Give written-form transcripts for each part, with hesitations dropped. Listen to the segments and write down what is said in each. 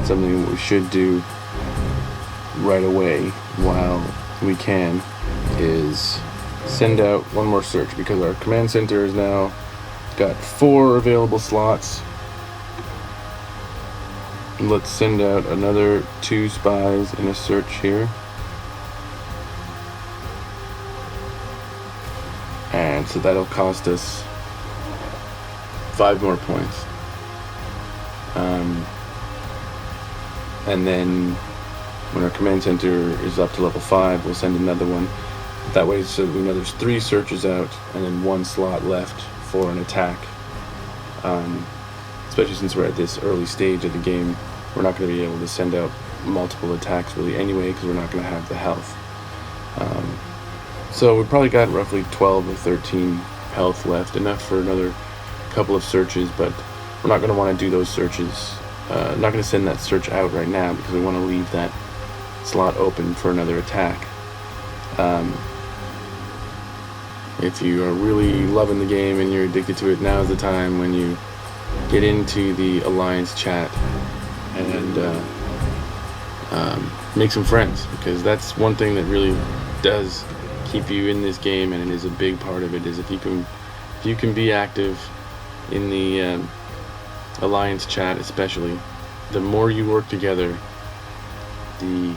something we should do right away while we can is send out one more search, because our command center has now got 4 available slots. Let's send out another 2 spies in a search here. And so that'll cost us 5 more points. And then when our command center is up to level 5, we'll send another one. That way, so we know there's 3 searches out and then 1 slot left for an attack. Especially since we're at this early stage of the game, we're not going to be able to send out multiple attacks really anyway, because we're not going to have the health. So we've probably got roughly 12 or 13 health left, enough for another couple of searches, but we're not going to want to do those searches. Not going to send that search out right now, because we want to leave that slot open for another attack. If you are really loving the game and you're addicted to it, now's the time when you get into the Alliance chat and make some friends, because that's one thing that really does keep you in this game, and it is a big part of it, is if you can be active in the Alliance chat, especially. The more you work together, the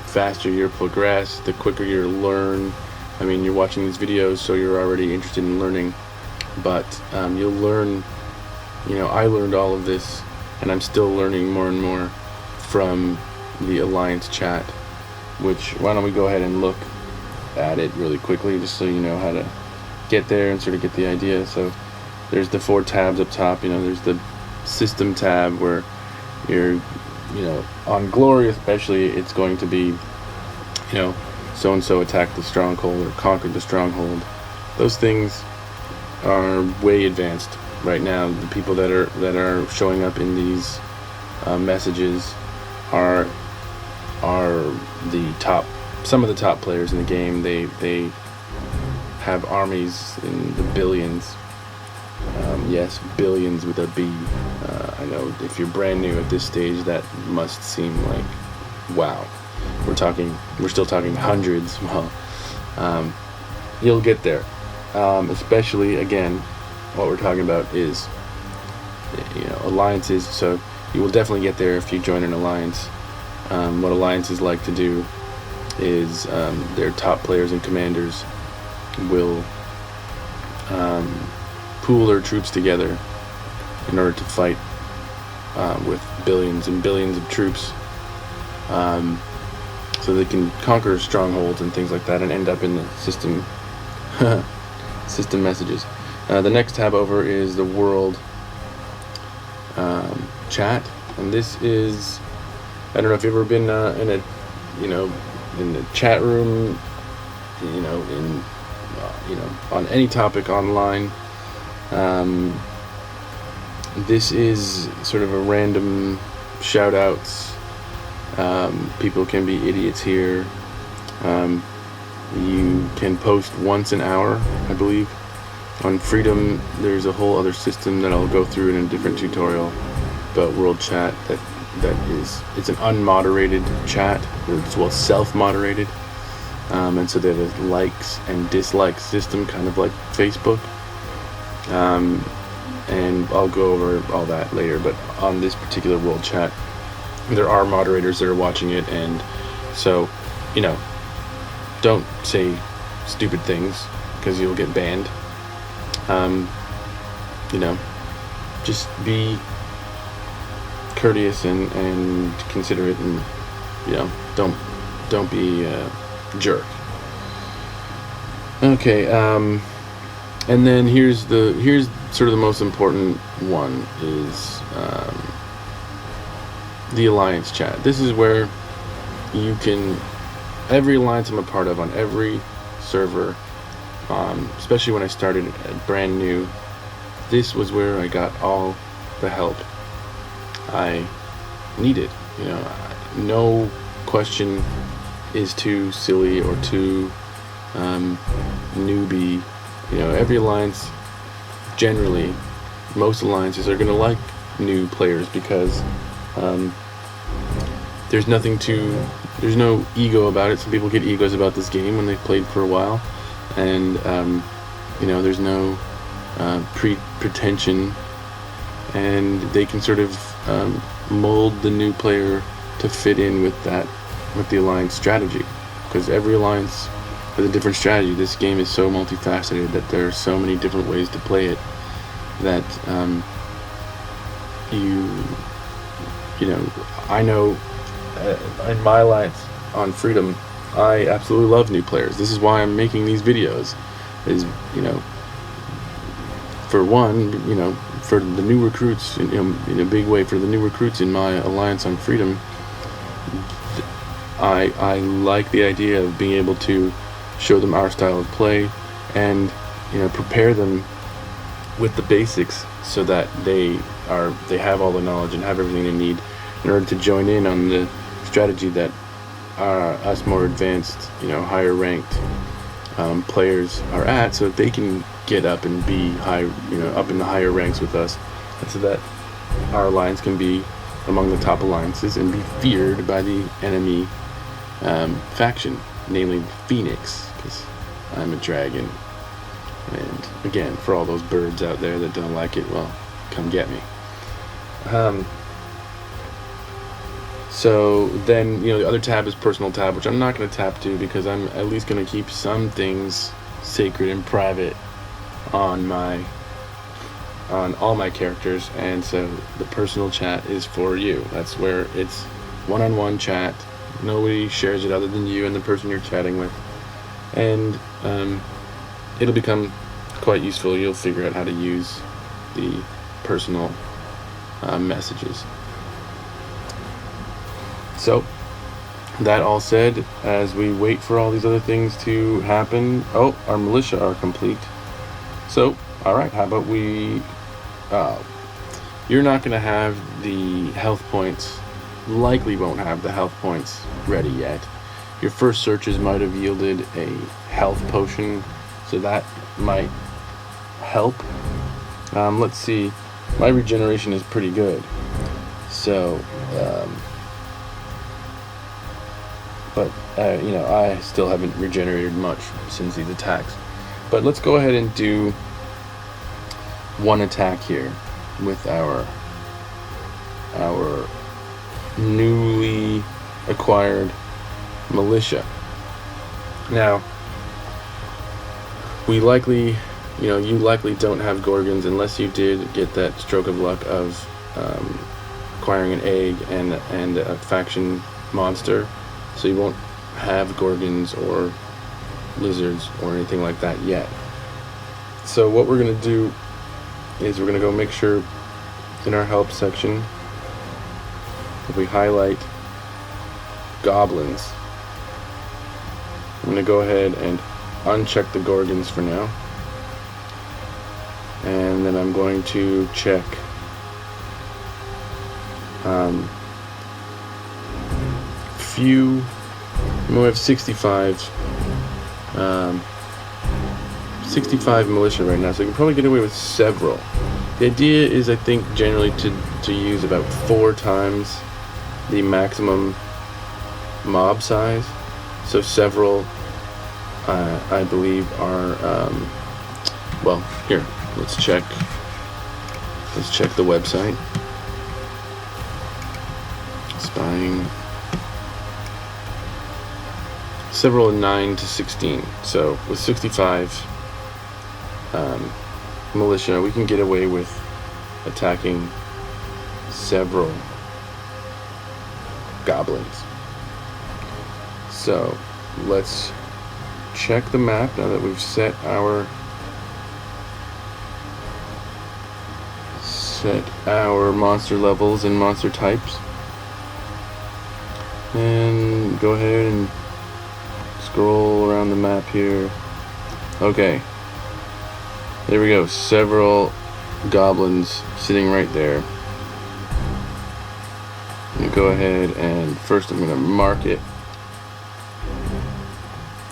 faster you progress, the quicker you learn. I mean, you're watching these videos, so you're already interested in learning, but you'll learn. I learned all of this, and I'm still learning more and more from the Alliance chat, which, why don't we go ahead and look at it really quickly, just so you know how to get there and sort of get the idea. So there's the 4 tabs up top. There's the system tab, where you're, on Glory especially, it's going to be, so-and-so attacked the stronghold or conquered the stronghold. Those things are way advanced right now. The people that are showing up in these messages are the top, some of the top players in the game. They have armies in the billions. Yes, billions with a B. I know if you're brand new at this stage, that must seem like, wow. We're still talking hundreds. Well, you'll get there. Especially, again, what we're talking about is, alliances. So you will definitely get there if you join an alliance. What alliances like to do is their top players and commanders will pool their troops together in order to fight with billions and billions of troops, so they can conquer strongholds and things like that, and end up in the system system messages. The next tab over is the world chat, and this is, I don't know if you've ever been in a in the chat room, on any topic online. This is sort of a random shout outs. People can be idiots here. You can post once an hour, I believe. On Freedom, there's a whole other system that I'll go through in a different tutorial. But World Chat, it's an unmoderated chat. It's self-moderated. And so there's a likes and dislikes system, kind of like Facebook. And I'll go over all that later, but on this particular World Chat, there are moderators that are watching it, and so, don't say stupid things, because you'll get banned. Just be courteous and considerate, and, don't be a jerk. Okay, and then here's sort of the most important one, is the Alliance chat. This is where you can, every alliance I'm a part of, on every server, especially when I started brand new, this was where I got all the help I needed. No question is too silly or too newbie. Every alliance, generally, most alliances are going to like new players, because There's no ego about it. Some people get egos about this game when they've played for a while, and there's no pretension, and they can sort of mold the new player to fit in with the alliance strategy, because every alliance has a different strategy. This game is so multifaceted that there are so many different ways to play it that I know in my alliance on Freedom, I absolutely love new players. This is why I'm making these videos, is for one, for the new recruits, in a big way, for the new recruits in my alliance on Freedom, I like the idea of being able to show them our style of play and prepare them with the basics so that they have all the knowledge and have everything they need in order to join in on the strategy that us more advanced, higher ranked players are at, so that they can get up and be high, up in the higher ranks with us, and so that our alliance can be among the top alliances and be feared by the enemy faction, namely Phoenix, because I'm a dragon. And again, for all those birds out there that don't like it, well, come get me. So then, the other tab is personal tab, which I'm not going to tap to because I'm at least going to keep some things sacred and private on all my characters, and so the personal chat is for you. That's where it's one-on-one chat. Nobody shares it other than you and the person you're chatting with, and it'll become quite useful. You'll figure out how to use the personal messages. So, that all said, as we wait for all these other things to happen, our militia are complete. So, alright, how about you're not going to have the health points, likely won't have the health points ready yet. Your first searches might have yielded a health potion, so that might help. Let's see, my regeneration is pretty good, so but I still haven't regenerated much since these attacks. But let's go ahead and do one attack here with our newly acquired militia. Now, you likely don't have Gorgons unless you did get that stroke of luck of acquiring an egg and a faction monster. So you won't have Gorgons or lizards or anything like that yet. So what we're going to do is we're going to go make sure in our help section that we highlight goblins. I'm going to go ahead and uncheck the Gorgons for now. And then I'm going to check we have 65 militia right now, so you can probably get away with several. The idea is, I think, generally to use about 4 times the maximum mob size. So several, I believe, are well, here, let's check the website. Spying. Several in 9 to 16. So with 65 militia, we can get away with attacking several goblins. So let's check the map now that we've set our monster levels and monster types, and go ahead and scroll around the map here. Okay, there we go, several goblins sitting right there. I'm gonna go ahead and first I'm gonna mark it.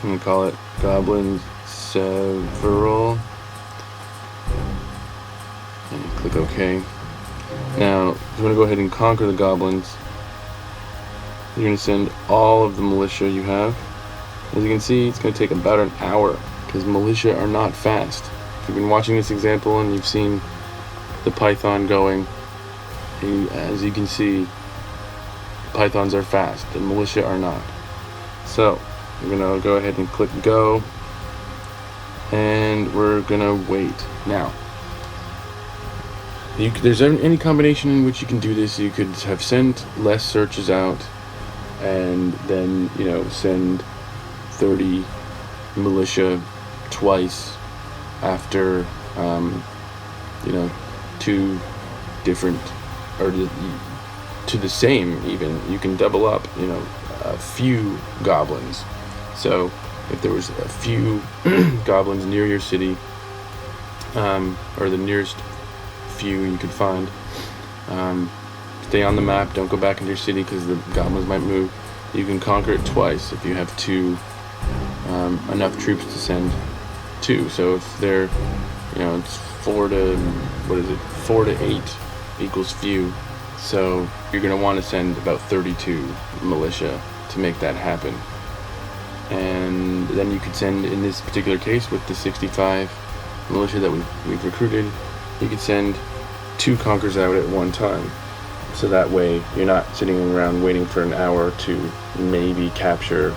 I'm gonna call it goblins several and click OK. Now, if you want to go ahead and conquer the goblins, you're going to send all of the militia you have. As you can see, it's going to take about an hour because militia are not fast. If you've been watching this example and you've seen the python going, as you can see, pythons are fast and militia are not. So we're going to go ahead and click go, and we're going to wait. Now, there's any combination in which you can do this. You could have sent less searches out and then, send 30 militia twice after, two different, or to the same even. You can double up, a few goblins. So if there was a few goblins near your city, or the nearest few you could find, stay on the map, don't go back into your city because the goblins might move. You can conquer it twice if you have enough troops to send two. So if they're, it's 4 to 8 equals few. So you're going to want to send about 32 militia to make that happen. And then you could send, in this particular case with the 65 militia that we've recruited, you could send 2 conquers out at one time. So that way you're not sitting around waiting for an hour to maybe capture,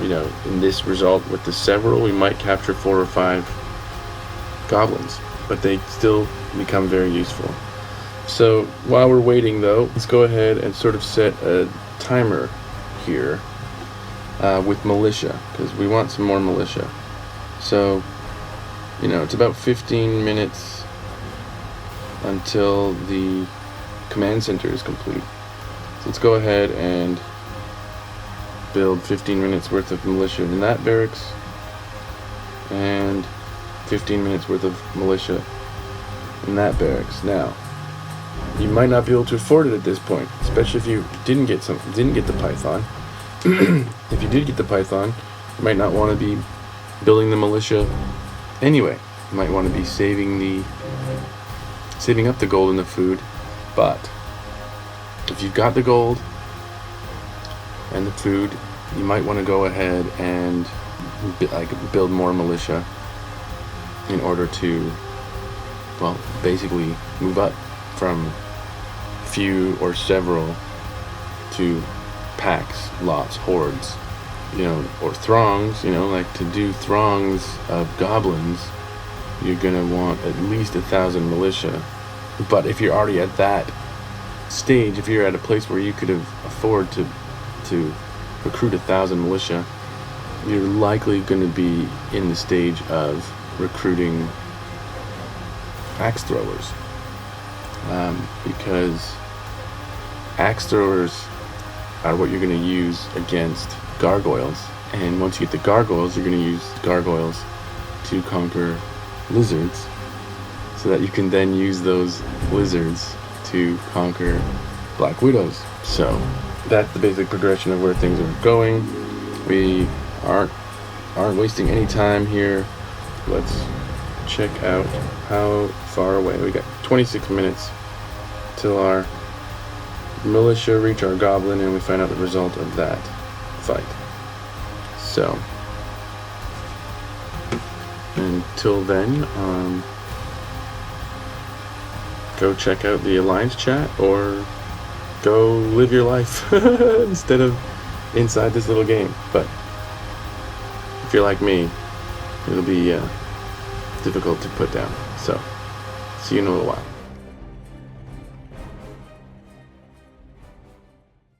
in this result with the several, we might capture 4 or 5 goblins, but they still become very useful. So while we're waiting though, let's go ahead and sort of set a timer here with militia, because we want some more militia. So, it's about 15 minutes until the command center is complete. So let's go ahead and build 15 minutes worth of militia in that barracks and 15 minutes worth of militia in that barracks. Now, you might not be able to afford it at this point, especially if you didn't get the python. If you did get the python, you might not want to be building the militia anyway. You might want to be saving up the gold and the food. But if you've got the gold and the food, you might want to go ahead and build more militia in order to, basically move up from few or several to packs, lots, hordes, or throngs. To do throngs of goblins, you're gonna want at least 1,000 militia. But if you're already at that stage, if you're at a place where you could afford to recruit 1,000 militia, you're likely going to be in the stage of recruiting axe throwers, because axe throwers are what you're going to use against gargoyles, and once you get the gargoyles, you're going to use gargoyles to conquer lizards, so that you can then use those lizards to conquer black widows. So that's the basic progression of where things are going. We aren't wasting any time here. Let's check out how far away. We got 26 minutes till our militia reach our goblin, and we find out the result of that fight. So until then, go check out the Alliance chat, or go live your life instead of inside this little game. But if you're like me, it'll be difficult to put down. So see you in a little while.